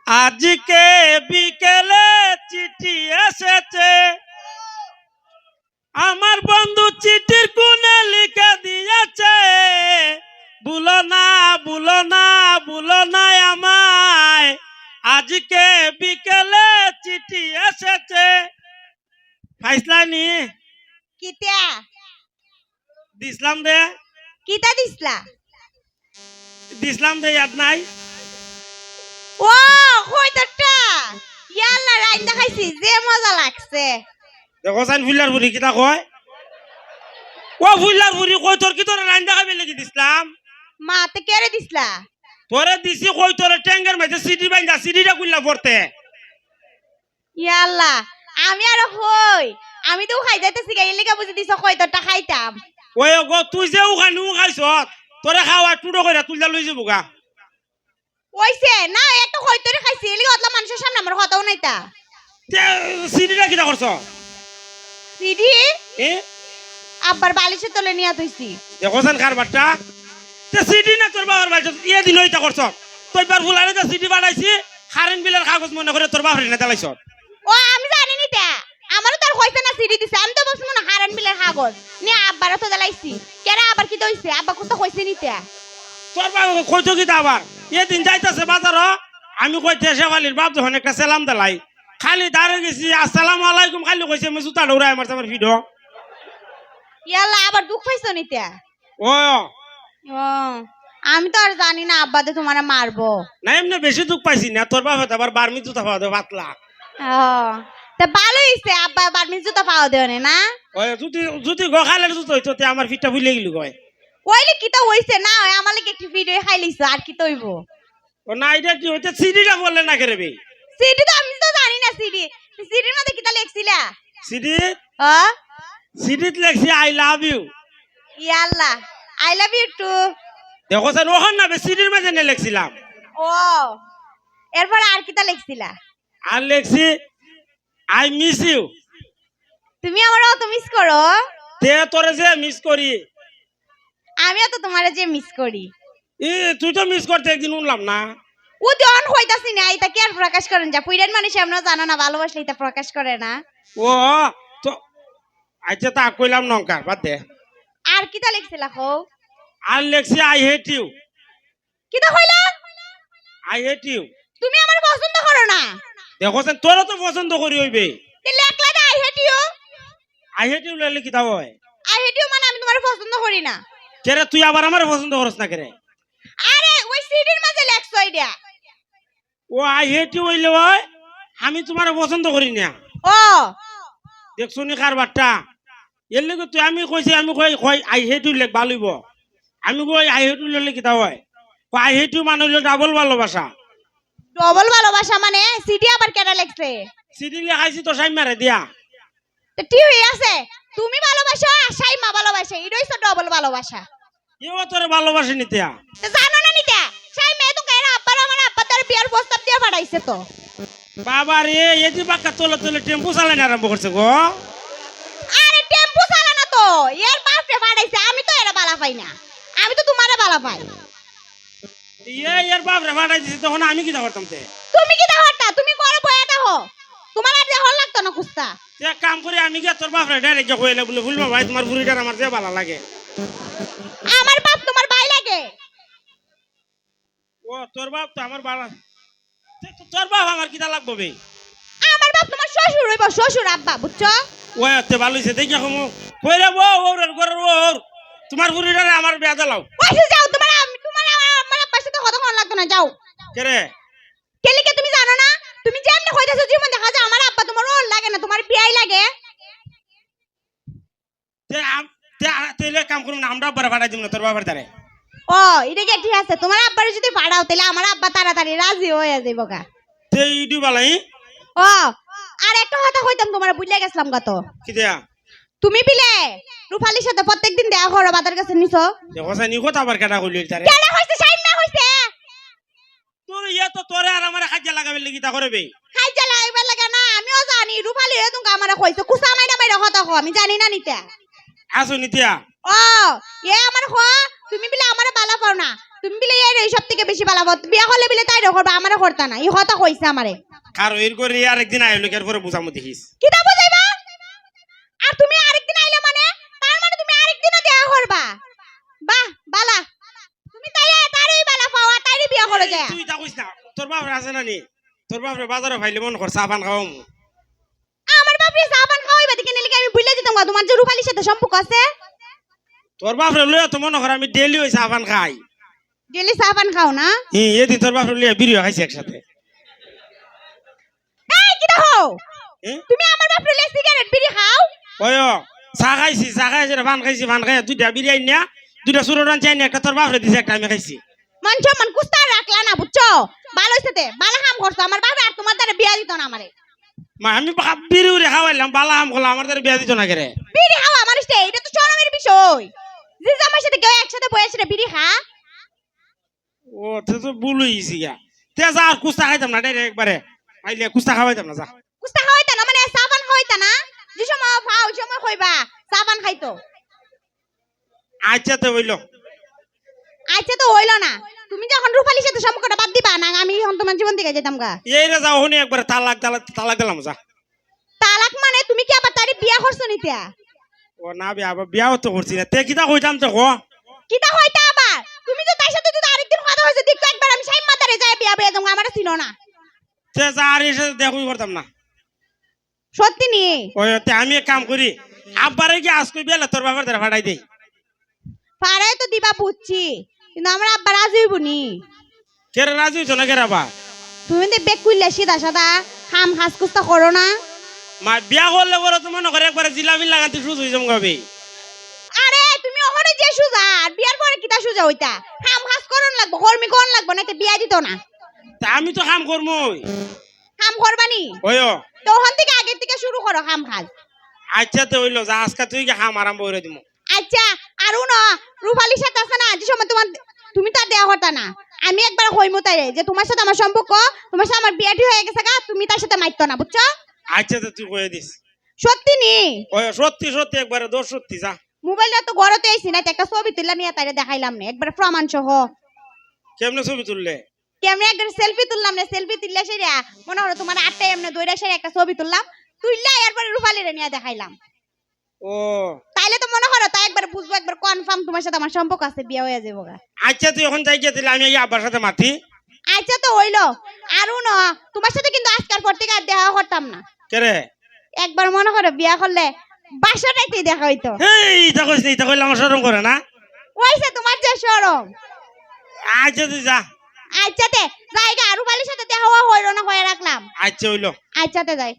আজকে বিকেলে চিঠি এসেছে, আমার বন্ধু চিঠির কোণে লিখে দিয়েছে, ভুলো না ভুলো না ভুলো না আমায়। আজকে বিকেলে চিঠি এসেছে। ফাইসলানি কিতা দিসলাম দে, কিতা দিছলা? দিসলাম দে, ইয়াদ নাই? ও কই তোরটা ইয়াল্লা রাইন্দা খাইছি, যে মজা লাগছে। দেখো সাইন ফুল্লার বুড়ি কিতা কয়, ও ফুল্লার বুড়ি কই তোর কি তোর রান্দা খাবে লাগি দিসলাম? মাতে কেড়ে দিছলা? তোরে দিছি কই তোরে ট্যাঙ্গের মাঝে সিডি বাইন্দা সিডিটা কুইল্লা পড়তে। ইয়াল্লা আমি আর হই, আমি তো খাই যাইতেছি গাইলে লেগা বুঝি দিছ কই তোরটা খাইতাম। ওই গো তুই যে উখানি খাইছ, তোরে খাওয়া টুডো কইরা তুললা লই যাবো গা। ওইছে না এত কই তোরে খাইছি এলি অতলা মানুষের সামনে আমার কথাও নাইতা। তে সিডিটা কিটা করছ? সিডি এ আব্বার বালিশের তলে নিয়া থইছি। দেখো সাইন কারবারটা, তে সিডি না তোর বাবার বাড়ি ইয়ে দিন হইতা করছ। তুই বার ফুলারে যে সিডি বানাইছি কারেন্ট বিলের কাগজ মনে করে তোর বাবার না দেলাইছ। ও আমি জানি নি তা, আমারও তার কইছে না সিডি দিছে, আমি তো বলছি না হারান বিলের কাগজ নি আব্বারও তো দেলাইছি। কেরা আবার কি দইছে আব্বা কত কইছে নি তা? তোর বাবা কইতো কি আবার এদিন যাইতাছে বাজার, আমি কইতে শেফালির বাপ যখন একটা সালাম দেলাই, খালি দাঁড়িয়ে গেছি আসসালামু আলাইকুম, খালি কইছে আমি জুতা দৌড়াই আমার তোমার ভিডিও। ইয়াল্লা আবার দুঃখ পাইছো নি তা? ও ও আমি তো আর জানি না আব্বা তো তোমারে মারবো। না এমনি বেশি দুঃখ পাইছি না, তোর বাবা তো আবার বার্মি জুতা পাওয়া দেবে পাতলা। ও তা ভালো হইছে আব্বা বারমিজ জুতা পাও দেওনে না। ওই যদি যদি গখালের জুতো হইতো তে আমার ফিটটা ভুলে গেলি কয়। ওইলে কি তো হইছে না, ওই আমার লাগি একটু ভিডিও খাই লইছো আর কি তইব। ও না এটা কি হইতে সিডিটা বললে না করে বে? সিডি তো আমি তো জানি না সিডি, সিডির মধ্যে কিতা লেখছিলা? সিডি ও সিডিত লেখছি আই লাভ ইউ। ইয়াল্লা আই লাভ ইউ টু। দেখো স্যার ওখান না সিডির মাঝে নে লেখছিলাম। ও এরপর আর কিতা লেখছিলা? আর লেখছি আই মিস ইউ। তুমি আমারও তো মিস করো। তে তোরে যে মিস করি। আমিও তো তোমারে যে মিস করি। ই তুই তো মিস করতে একদিন উনলাম না। ও দন হইতাছি না, এটা কি আর প্রকাশ করেন যা পুইরান মানুষ আমরা জানো না, ভালোবাসলে এটা প্রকাশ করে না। ও তো আচ্ছা তা কইলাম নঙ্কার বাদ দে। আর কিতা লিখছিলা কও? আর লেখছি আই হেট ইউ। কিতা কইলা? I hate you. তুমি আমার পছন্দ করো না? দেখো স্যার তোরা তো পছন্দ করি হইবে। তে লেখলা না I hate you. I hate you লেখলে কি দাও হয়? আই হেট ইউ মানে আমি তোমার পছন্দ করি না। কেরে তুই আবার আমার পছন্দ করছ না কেরে? আরে ওই সিডির মাঝে লেখছো এটা। ও আই হেট ইউ হইলে হয় আমি তোমার পছন্দ করি না। ও দেখছো নি কারবারটা? এর লেগে তুই আমি কইছি আমি কই আই হেট ইউ লেখ ভালোইব। আমি কই আই হেট ইউ লেখলে কি দাও হয়? আই হেট ইউ মানে হইলো ডাবল ভালোবাসা। ডবল ভালোবাসা মানে সিডি আবার কেন লেখছে? সিডি লেখাইছি তো সাইম মারে দিয়া। তো ঠিক আছে, তুমি ভালোবাসো আর সাইমা ভালোবাসে, এটাই তো ডবল ভালোবাসা। এও তোরে ভালোবাসে নিতে। তো জানো না নিতা সাইমা তো কেরা আব্বার আমার আব্বা তার বিয়ার প্রস্তাব দিয়ে পাঠাইছে তো। বাবা রে এদি বাক্কা তোলে তোলে টেম্পু চালানো আরম্ভ করছে গো। আরে টেম্পু চালানো তো এর বাপরে পাঠাইছে, আমি তো এরা বালা পাই না, আমি তো তোমারে বালা পাই। এর বাপ রে ফাটাই দিছে তখন আমি কি করতাম তে? তুমি কি দাওয়াটা তুমি করে বয়াটা হো, তোমার আর দেহল লাগতো না কুস্তা। এক কাম করে আমি গিয়ে তোর বাপ রে ডাইরেক্ট কইলে বলে ভুলবা ভাই তোমার বুড়িটার আমার যে ভালো লাগে। আমার বাপ তোমার ভাই লাগে? ও তোর বাপ তো আমার ভালো, তোর বাপ আমার কিটা লাগবে বে? আমার বাপ তোমার শ্বশুর হইব, শ্বশুর আব্বা বুঝছো? ও এতে ভালো হইছে দেখি এখন কইরে বউ ওর ঘরের ওর তোমার বুড়িটারে আমার বিয়া দিলাও। ওইসে যাও, তোমার তোমার আমার আব্বার সাথে কথা কোন লাগতো না, যাও। কেরে কেলিকে তুমি জানো না, তুমি যেমনি কইতাছো জীবন দেখা যায় আমার আব্বা তোমার ওর লাগে না, তোমার বিয়াই লাগে। তে তেলে কাম করুন না আমরা বড় ফাটাই দিব না তোর বাবার দ্বারে। ও এটা কি ঠিক আছে, তোমার আব্বারে যদি পাঠাও তাহলে আমার আব্বা তাড়াতাড়ি রাজি হয়ে যাইব গা। তে ইডু বালাই ও আর একটা কথা কইতাম, তোমার বুঝলে গেছিলাম কত। কি দেয়া তুমি বিলে রূপালীর সাথে প্রত্যেকদিন দেখা করো, বাতার কাছে নিছো। দেখো সানি কথা আবার কাটা কইলি তারে। কেডা হইছে সাইমা হইছে? তোর ইয়া তো তোরে আর আমার কাজে লাগাবে লাগি তা করে বে। খাই জ্বালা এবার লাগে না, আমিও জানি রূপালী হয়ে তুমি আমারে কইছো কুসা মাইরা মাইরা কথা কও, আমি জানি না নিতে। আসো নিতিয়া ও এ আমার হ, তুমি বিলে আমারে বালা পাও না, তুমি বিলে এই সব থেকে বেশি বালাবো বিয়া করলে বিলে তাই করবা আমারে করতা না ই কথা কইছে আমারে আর এর করে আর একদিন আইলো এর পরে বুঝামু দেখিস কিটা বুঝাইবা আর তুমি আরেকদিন আইলে মানে তার মানে তুমি আরেকদিনও দেয়া করবা বাহ বালা তুমি তারই বালা পাওয়া তারই বিয়া করে যায় তুই তা কইস না তোর বাপ আছে না নি তোর বাপরে বাজারে ফাইলে মন কর চা পান খাওয়াম আমার বাপরে সাবান খাওয়াইবা দেখে নিলে আমি ভুলে যেতাম গো তোমার যে রূপালীর সাথে সম্পর্ক আছে তোর বাপরে লইয়া তো মনে কর আমি ডেইলি ওই চা পান খাই ডেলি সাবান খাও না এদিন তোর বাপরে লইয়া বিড়িও খাইছি একসাথে এই কি দেখো হুম? তুমি আমার বাপরে লে সিগারেট বিড়ি খাও ওই চা খাইছি ভান খাইছি ভান খাই দুইটা বিড়ি আইন না দুইটা সুরটান চাই না একটা তোর বাপরে দিছে একটা আমি খাইছি মঞ্চ মন কুস্তা রাখলা না বুঝছো ভালো হইছে তে ভালো কাম করছো আমার বাবা আর তোমার দ্বারা বিয়া দিত না আমারে মা আমি বিড়ি উড়ে খাওয়াইলাম বালা আম খোলা আমার দ্বারা বিয়া দিত না কেরে বিড়ি খাওয়া মানুষ এটা তো শরমের বিষয় যে আমার সাথে কেউ একসাথে বসে রে বিড়ি খা ও তে তো ভুল হইছি গা তে যা আর কুস্তা খাইতাম না ডাইরেক্ট একবারে আইলে কুস্তা খাওয়াইতাম না যা কুস্তা খাওয়াইতা না মানে সাবান খাওয়াইতা না যে সময় খাও ওই সময় কইবা সাবান খাইতো আচ্ছা তো হইলো আচ্ছা তো হইলো না তুমি যখন রূপালীর সাথে সম্পর্কটা বাদ দিবা না আমি এখন তোমার জীবন থেকে যেতাম গা এই রে যাও হনি একবারে তালাক দিলাম যা তালাক মানে তুমি কি আবার তারি বিয়া করছো নিতে ও না বিয়াও তো করছি না তে কিতা কইতাম তো কো কিটা হইতা আবার তুমি তো তার সাথে যদি আরেকদিন কথা হইছে দেখো একবার আমি সাইম মাতারে যাই বিয়া বিয়া তুমি আমারে চিনো না তে যা আর এসে দেখুই করতাম না সত্যি নি ওই তে আমি এক কাম করি আব্বারে কি আজ কই বেলা তোর বাবার দ্বারা ফাটাই দেই পারে তো দিবা বুঝছি কিন্তু আমার আব্বা রাজি হইব নি কেরে রাজি হইছ না কেরে বা তুমি তো বেক কইলা সিধা সাদা খাম খাস কুস্তা করো না মা বিয়া করলে বড় তো মনে করে একবারে জিলাপি লাগাতে শুরু হই যাম গাবে আরে তুমি ওখানে যে সুজা আর বিয়ার পরে কিটা সুজা হইতা খাম খাস করন লাগবো কর্মী কোন লাগবো না তো বিয়া দিত না তা আমি তো কাম করমু খাম করবানি ওই তো ওখান থেকে আগে থেকে শুরু করো খাম খাস আচ্ছা তো হইলো যা আজকে তুই কি খাম আরম্ভ করে দিমু আচ্ছা আরো না রূপালীর সাথে আছে না যে সময় তোমার তুমি তার দেয়া হতা না আমি একবার কইমু তাই যে তোমার সাথে আমার সম্পর্ক তোমার সাথে আমার বিয়াটি হয়ে গেছে গা তুমি তার সাথে মাইতো না বুঝছো আচ্ছা তো তুই কয়ে দিস সত্যি নি ওই সত্যি সত্যি একবারে দোষ সত্যি যা মোবাইলটা তো ঘরতে আইছি না একটা ছবি তুললা নিয়ে তাইরে দেখাইলাম না একবার প্রমাণ সহ কেমনে ছবি তুললে কেমনে একবার সেলফি তুললাম না সেলফি তুললে সেরা মনে হলো তোমার আটটায় এমনি দইরা সেরা একটা ছবি তুললাম তুললা এরপরে রূপালীরে নিয়ে দেখাইলাম ও তাইলে তো মনে করো তাই একবার বুঝবো একবার কনফার্ম তোমার সাথে আমার সম্পর্ক আছে বিয়ে হয়ে যাবো গা আচ্ছা তুই এখন যাই গেছিলি আমি এই আব্বার সাথে মাতি আচ্ছা তো হইলো আরো না তোমার সাথে কিন্তু আজকাল পর থেকে আর দেখা করতাম না কেরে একবার মনে করো বিয়া করলে বাসাটাইতেই দেখা হইতো এই তা কইস নি তা কইলে আমার শরম করে না ওইসে তোমার যে শরম আচ্ছা তুই যা আচ্ছা তে জায়গা রূপালীর সাথে দেখা হইলো না হয়ে রাখলাম আচ্ছা হইলো আচ্ছা তে যাই